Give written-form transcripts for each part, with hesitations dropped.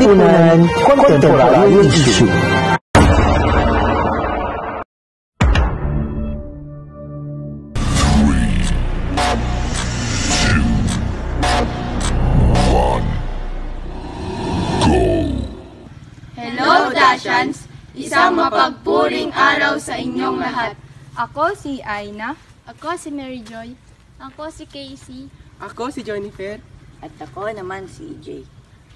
Lipunan Kontemporaryong Issue. Hello, Dashans! Isang mapagpuring araw sa inyong lahat. Ako si Aina. Ako si Mary Joy. Ako si Casey. Ako si Jennifer. At ako naman si EJ.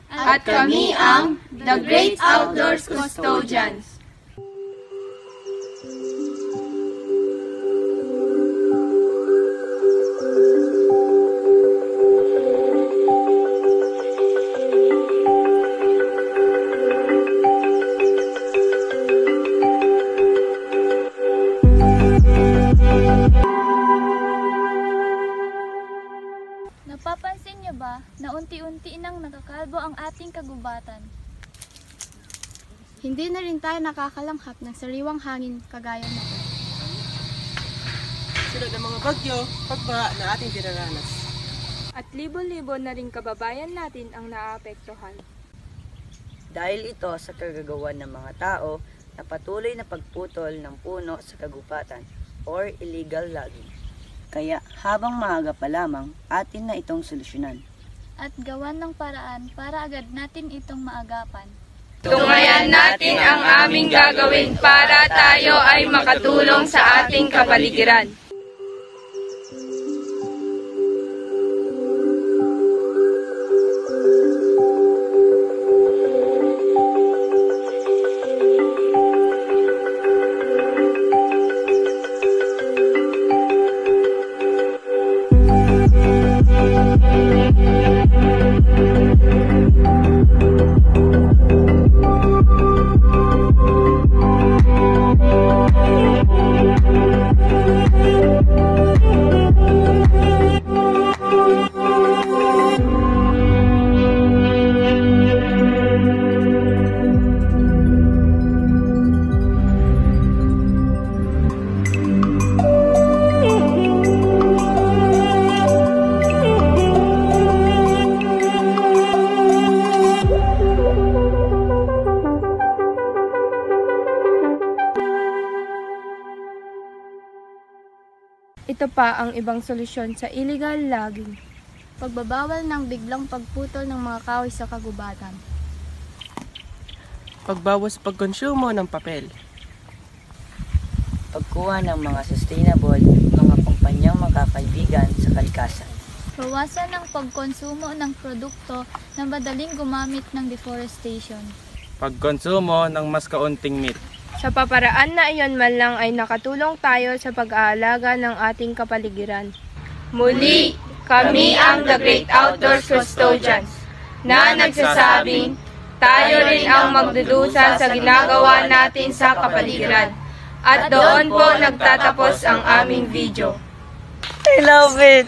At kami ang The Great Outdoors Custodians. Napapansin niyo ba na unti-unti nang nakakalbo ang ating kagubatan? Hindi na rin tayo nakakalanghap ng sariwang hangin kagaya noon. Sunod ang mga bagyo, pagbaha na ating dinaranas. At libo-libo na rin kababayan natin ang naapektuhan. Dahil ito sa kagagawan ng mga tao na patuloy na pagputol ng puno sa kagubatan or illegal logging. Kaya habang maaga pa lamang, atin na itong solusyonan. At gawan ng paraan para agad natin itong maagapan. Tungayan natin ang aming gagawin para tayo ay makatulong sa ating kapaligiran. Ito pa ang ibang solusyon sa illegal logging. Pagbabawal ng biglang pagputol ng mga kahoy sa kagubatan. Pagbawas sa pagkonsumo ng papel. Pagkuha ng mga sustainable mga kumpanyang makakaibigan sa kalikasan. Bawasan ang pagkonsumo ng produkto na madaling gumamit ng deforestation. Pagkonsumo ng mas kaunting meat. Sa paparaan na iyon man lang ay nakatulong tayo sa pag-aalaga ng ating kapaligiran. Muli, kami ang The Great Outdoors Custodians na nagsasabing tayo rin ang magdudusa sa ginagawa natin sa kapaligiran. At doon po nagtatapos ang aming video. I love it!